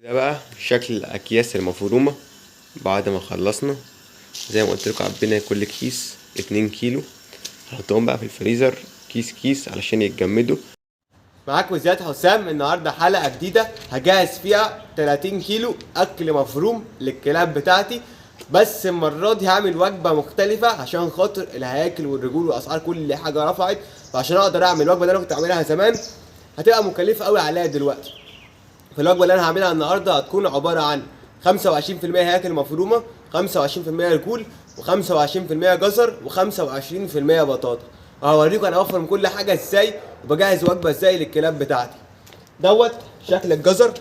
ده بقى شكل الاكياس المفرومه بعد ما خلصنا. زي ما قلت لكم عبينا كل كيس 2 كيلو، هنحطهم بقى في الفريزر كيس كيس علشان يتجمدوا. معاكم زياد حسام، النهارده حلقه جديده هجهز فيها 30 كيلو اكل مفروم للكلاب بتاعتي، بس المره دي هعمل وجبه مختلفه عشان خاطر الهياكل والرجول واسعار كل حاجه رفعت، وعشان اقدر اعمل الوجبه اللي انا كنت اعملها زمان هتبقى مكلفه قوي عليا دلوقتي. فالوجبه اللي انا هعملها النهارده هتكون عباره عن 25% هياكل مفرومه، 25% رجول، و25% جزر، و25% بطاطا. وهوريكم انا اوفر من كل حاجه ازاي وبجهز وجبه ازاي للكلاب بتاعتي. دوت شكل الجزر،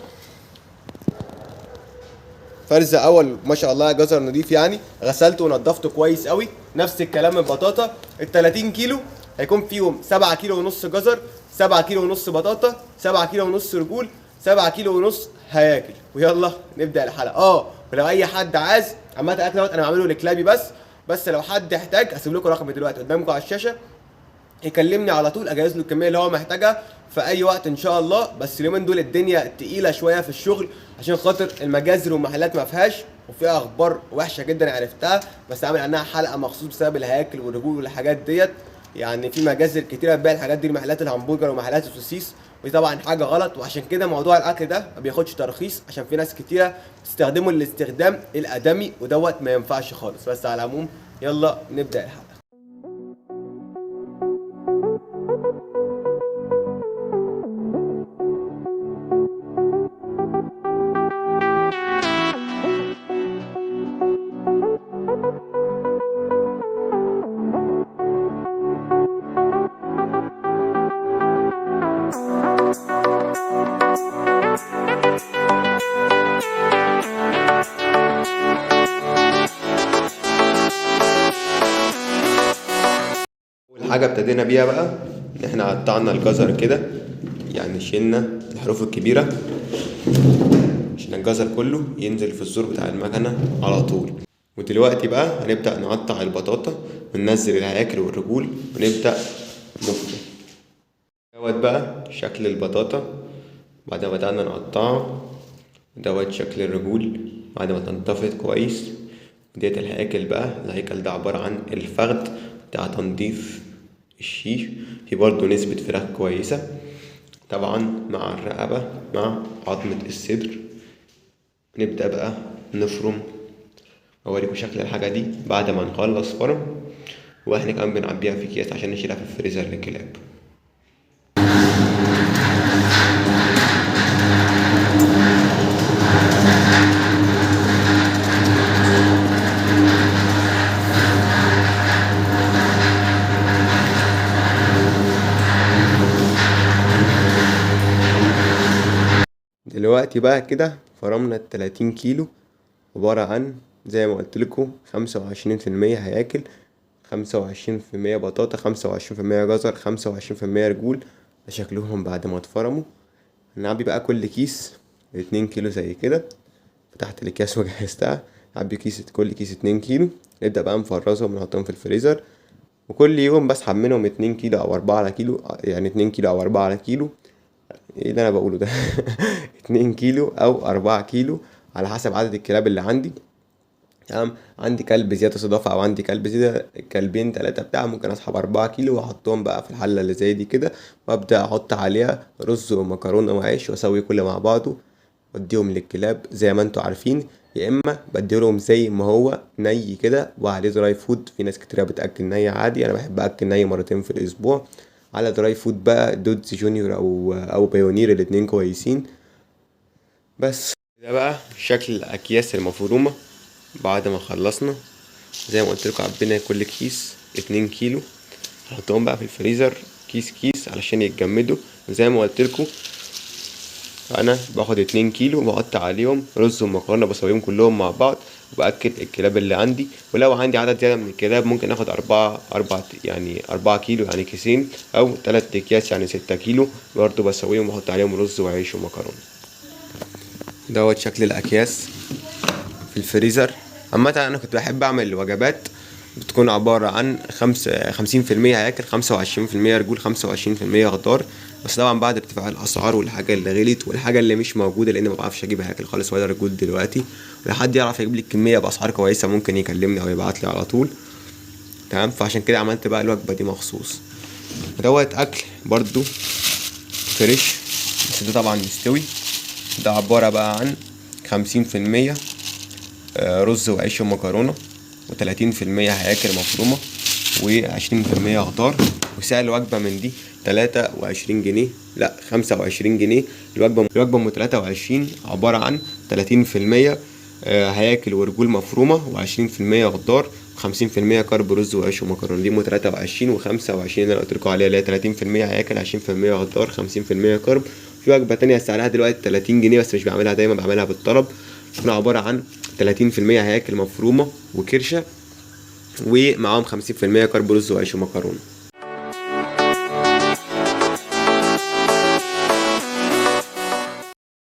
فرزه اول ما شاء الله جزر نضيف، يعني غسلته ونضفته كويس قوي. نفس الكلام البطاطا، ال 30 كيلو هيكون فيهم 7 كيلو ونص جزر، 7 كيلو ونص بطاطا، 7 كيلو ونص رجول، 7 كيلو ونص هياكل. ويلا نبدا الحلقه. ولو اي حد عايز عامه الاكل دوت انا بعمله لكلابي بس لو حد احتاج هسيب لكم رقم دلوقتي قدامكم على الشاشه، يكلمني على طول اجهز له الكميه اللي هو محتاجها في اي وقت ان شاء الله. بس اليومين دول الدنيا تقيله شويه في الشغل عشان خاطر المجازر والمحلات ما فيهاش، وفيها اخبار وحشه جدا عرفتها، بس عامل عنها حلقه مخصوص بسبب الهياكل والرجول والحاجات ديت. يعني في مجازر كتيره بتبيع الحاجات دي لمحلات الهمبرجر ومحلات السوسيس، ودي طبعا حاجه غلط. وعشان كده موضوع الاكل ده ما بياخدش ترخيص، عشان في ناس كتيره بتستخدمه الاستخدام الادمي ودوت ما ينفعش خالص. بس على العموم يلا نبدا الحلقه. حاجة ابتدينا بيها بقى ان احنا قطعنا الجزر كده، يعني شلنا الحروف الكبيرة عشان الجزر كله ينزل في الزور بتاع المكنة على طول. ودلوقتي بقى هنبدأ نقطع البطاطا وننزل الهياكل والرجول ونبدأ نفرم. دوت بقى شكل البطاطا بعد ما بدأنا نقطعه، دوت شكل الرجول بعد ما تنطفت كويس. ديت الهياكل بقى، الهيكل ده عبارة عن الفخد بتاع تنظيف الشيش، في برضه نسبة فراخ كويسة طبعا مع الرقبة مع عظمة الصدر. نبدأ بقى نفرم، اوريكم شكل الحاجة دي بعد ما نخلص فرم، واحنا كمان بنعبيها في اكياس عشان نشيلها في الفريزر للكلاب. دلوقتي بقى كده فرمنا ال30 كيلو، عبارة عن زي ما قلت لكم 25% هياكل، 25% بطاطا، 25% جزر، 25% رجول. ده شكلهم بعد ما اتفرموا. هنعبي بقى كل كيس 2 كيلو زي كده. فتحت الاكياس وجهزتها، نعبي كل كيس 2 كيلو، نبدأ بقى نفرزهم ونحطهم في الفريزر. وكل يوم بسحب منهم 2 كيلو او 4 على كيلو، يعني 2 كيلو او 4 على كيلو. ايه اللي انا بقوله ده؟ 2 كيلو او 4 كيلو على حسب عدد الكلاب اللي عندي. تمام، عندي كلب زيادة صدافة او عندي كلب زيادة كلبين 3 بتاع، ممكن اسحب 4 كيلو واحطهم بقى في الحلة اللي زي دي كده، وابدأ احط عليها رز ومكرونة وعيش واسوي كله مع بعضه واديهم للكلاب زي ما انتوا عارفين. يا اما بديلهم زي ما هو ني كده وعليه دراي فود. في ناس كتير بتاكل ني عادي، انا بحب اكل ني مرتين في الاسبوع على دراي فود بقى، دودز جونيور او بايونير، الاتنين كويسين. بس ده بقى شكل الاكياس المفرومه بعد ما خلصنا. زي ما قلت لكم عبينا كل كيس 2 كيلو، هحطهم بقى في الفريزر كيس كيس علشان يتجمدوا. زي ما قلت لكم انا باخد 2 كيلو وبقطع عليهم رز ومكرونه، بسويهم كلهم مع بعض وباكل الكلاب اللي عندي. ولو عندي عدد زياده من الكلاب ممكن اخد 4 كيلو يعني كيسين، او 3 اكياس يعني 6 كيلو برضه بسويهم واحط عليهم رز وعيش ومكرونه. دوت شكل الاكياس في الفريزر. عامه انا كنت بحب اعمل وجبات بتكون عبارة عن 50% هياكل، 25% رجول، 25% خضار. بس طبعا بعد ارتفاع الاسعار والحاجة اللي غليت والحاجة اللي مش موجودة، لان ما بعرفش اجيب هياكل خالص ولا رجول دلوقتي. ولو حد يعرف يجيب لي الكمية باسعار كويسة ممكن يكلمني او يبعت لي على طول. تمام. فعشان كده عملت بقى الوجبة دي مخصوص. دوت اكل برضو فريش، بس ده طبعا مستوي. ده عبارة بقى عن 50% رز وعيش ومكرونة، و30% هياكل مفرومة، و20% خضار. وسعر الوجبة من دي 23 جنيه، لا 25 جنيه. الوجبة ام 23 عبارة عن 30% هياكل ورجول مفرومة، و20% خضار، و50% كرب رز وعيش ومكرونة. دي ام 23 و25 اللي انا قلت لكم عليها، اللي هي 30% هياكل، 20% خضار، 50% كرب. في وجبة تانية سعرها دلوقتي 30 جنيه بس مش بعملها دايما، بعملها بالطلب. تكون عبارة عن 30% هياكل مفرومة وكرشة، ومعاهم 50% كرب رز وعيش ومكرونة.